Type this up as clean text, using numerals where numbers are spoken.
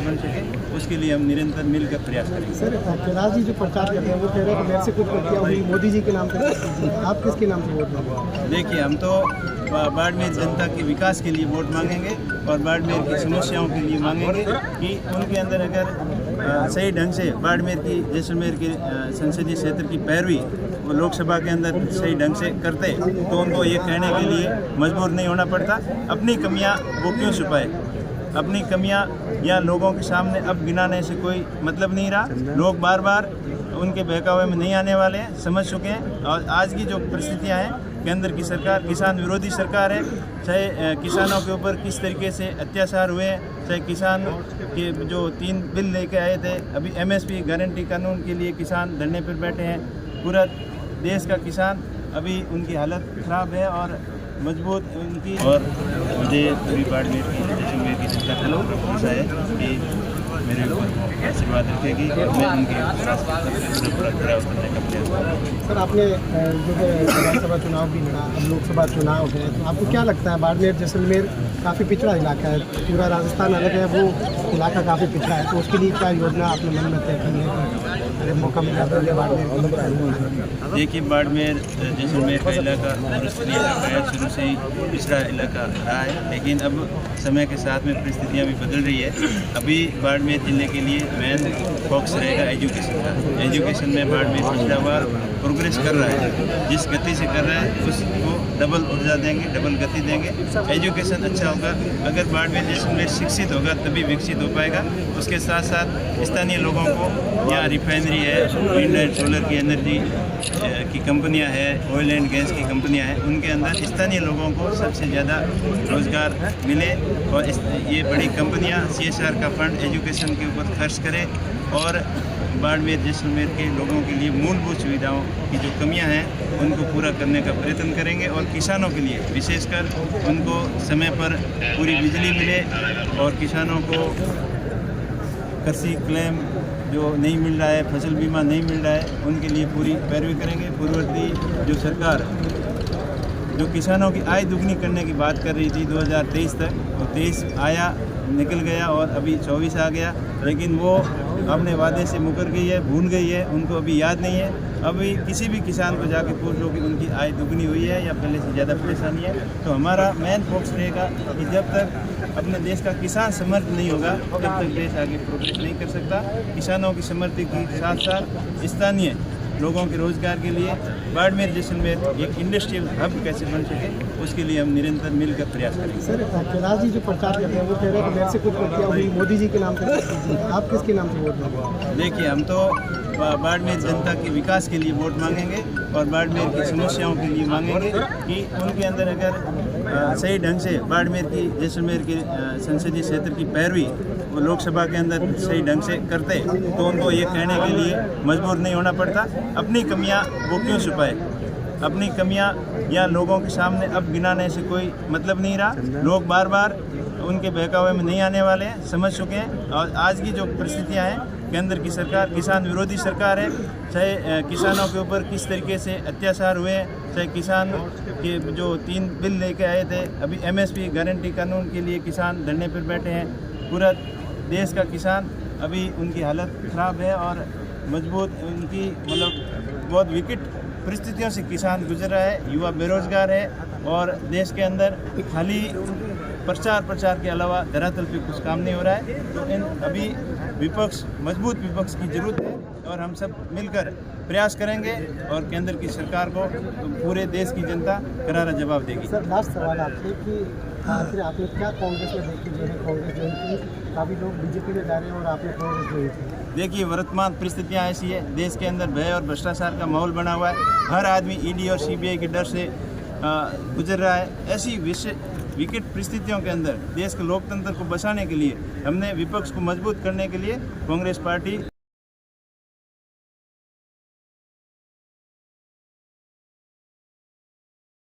बन सके, उसके लिए हम निरंतर मिलकर प्रयास करेंगे। सर, कैलाश जी जो प्रचार कर रहे हैं वो कह रहे हैं कि मेरे से कुछ गलतियाँ हुई, मोदी जी के नाम पे आप किसके नाम से वोट देंगे? देखिए, हम तो बाड़मेर जनता के विकास के लिए वोट मांगेंगे और बाड़मेर की समस्याओं के लिए मांगेंगे कि उनके अंदर अगर सही ढंग से बाड़मेर की जैसलमेर के संसदीय क्षेत्र की पैरवी वो लोकसभा के अंदर सही ढंग से करते तो उनको ये कहने के लिए मजबूर नहीं होना पड़ता। अपनी कमियां वो क्यों छुपाए? अपनी कमियां या लोगों के सामने अब गिनाने से कोई मतलब नहीं रहा। लोग बार बार उनके बहकावे में नहीं आने वाले हैं, समझ चुके हैं। और आज की जो परिस्थितियां हैं, केंद्र की सरकार किसान विरोधी सरकार है। चाहे किसानों के ऊपर किस तरीके से अत्याचार हुए हैं, चाहे किसान के जो 3 बिल लेके आए थे, अभी MSP गारंटी कानून के लिए किसान धरने पर बैठे हैं। पूरा देश का किसान अभी उनकी हालत खराब है और मजबूत उनकी। और मुझे पूरी बाड़मेर की जैसलमेर की जनता का भरोसा है कि मेरे ऊपर आशीर्वाद रखेगी और मैं उनके पूरा खरा उतरने का प्रयास करूँगा। सर, आपने जो है विधानसभा चुनाव भी लड़ा, अब लोकसभा चुनाव है, तो आपको क्या लगता है बाड़मेर जैसलमेर काफ़ी पिछड़ा इलाका है, पूरा राजस्थान अलग है, वो इलाका काफ़ी पिछड़ा है, तो उसके लिए क्या योजना आपने मन में तय की है कि अगर मौका मिला तो बाड़मेर? देखिए, बाड़मेर जैसलमेर का इलाका परिस्थितियाँ इलाका है, शुरू से ही पिछड़ा इलाका रहा है, लेकिन अब समय के साथ में परिस्थितियाँ भी बदल रही है। अभी बाड़मेर जिले के लिए मेन फोकस रहेगा एजुकेशन का। एजुकेशन में बाड़मेर पिछड़ा हुआ प्रोग्रेस कर रहा है, जिस गति से कर रहा है उसको डबल ऊर्जा देंगे, डबल गति देंगे। एजुकेशन अच्छा होगा, अगर बाड़मेर जैसलमेर शिक्षित होगा तभी विकसित हो पाएगा। उसके साथ साथ स्थानीय लोगों को यहाँ रिफाइनरी है, विंड एंड सोलर की एनर्जी की कंपनियां हैं, ऑयल एंड गैस की कंपनियां हैं, उनके अंदर स्थानीय लोगों को सबसे ज़्यादा रोज़गार मिले और ये बड़ी कंपनियां CSR का फंड एजुकेशन के ऊपर खर्च करें और बाड़मेर जैसलमेर के लोगों के लिए मूलभूत सुविधाओं की जो कमियां हैं उनको पूरा करने का प्रयत्न करेंगे। और किसानों के लिए विशेषकर उनको समय पर पूरी बिजली मिले और किसानों को कृषि क्लेम जो नहीं मिल रहा है, फसल बीमा नहीं मिल रहा है, उनके लिए पूरी पैरवी करेंगे। पूर्ववर्ती जो सरकार जो किसानों की आय दुगनी करने की बात कर रही थी 2023 तक, तो 23 आया, निकल गया और अभी 24 आ गया, लेकिन वो अपने वादे से मुकर गई है, भूल गई है, उनको अभी याद नहीं है। अभी किसी भी किसान को जाके पूछ लो कि उनकी आय दुगनी हुई है या पहले से ज़्यादा परेशानी है। तो हमारा मेन फोकस रहेगा कि जब तक अपने देश का किसान समर्थ नहीं होगा तब तक देश आगे प्रोग्रेस नहीं कर सकता। किसानों की समर्थन के साथ साथ स्थानीय लोगों के रोजगार के लिए बाड़मेर जैसलमेर एक इंडस्ट्रियल हब कैसे बन सके, उसके लिए हम निरंतर मिलकर प्रयास करेंगे। सर, कैलाश जी जो प्रचार कर रहे हैं वो कह रहे हैं कि मेरे से कुछ गलतियाँ हुई, मोदी जी के नाम पे आप किसके नाम से वोट देंगे? देखिए, हम तो बाड़मेर जनता के विकास के लिए वोट मांगेंगे और बाड़मेर की समस्याओं के लिए मांगेंगे कि उनके अंदर अगर सही ढंग से बाड़मेर की जैसलमेर के संसदीय क्षेत्र की पैरवी वो लोकसभा के अंदर सही ढंग से करते तो उनको ये कहने के लिए मजबूर नहीं होना पड़ता। अपनी कमियां वो क्यों छुपाए? अपनी कमियां या लोगों के सामने अब गिनाने से कोई मतलब नहीं रहा। लोग बार बार उनके बहकावे में नहीं आने वाले हैं, समझ चुके हैं। और आज की जो परिस्थितियां हैं, केंद्र की सरकार किसान विरोधी सरकार है। चाहे किसानों के ऊपर किस तरीके से अत्याचार हुए हैं, चाहे किसान के जो 3 बिल लेके आए थे, अभी MSP गारंटी कानून के लिए किसान धरने पर बैठे हैं। पूरा देश का किसान अभी उनकी हालत खराब है और मजबूत उनकी मतलब बहुत विकट परिस्थितियों से किसान गुजर रहा है। युवा बेरोजगार है और देश के अंदर खाली प्रचार के अलावा धरातल पे कुछ काम नहीं हो रहा है। तो इन अभी मजबूत विपक्ष की जरूरत है और हम सब मिलकर प्रयास करेंगे और केंद्र की सरकार को पूरे देश की जनता करारा जवाब देगी। सर, लास्ट सवाल आपसे कि आखिर आपने क्या कांग्रेस में देखी जो है, कांग्रेस जो है काफ़ी लोग BJP में जा रहे हैं और आपने कांग्रेस जो है? देखिए, वर्तमान परिस्थितियाँ ऐसी है, देश के अंदर भय और भ्रष्टाचार का माहौल बना हुआ है। हर आदमी ED और CBI के डर से गुजर रहा है। ऐसी विकट परिस्थितियों के अंदर देश के लोकतंत्र को बचाने के लिए हमने विपक्ष को मजबूत करने के लिए कांग्रेस पार्टी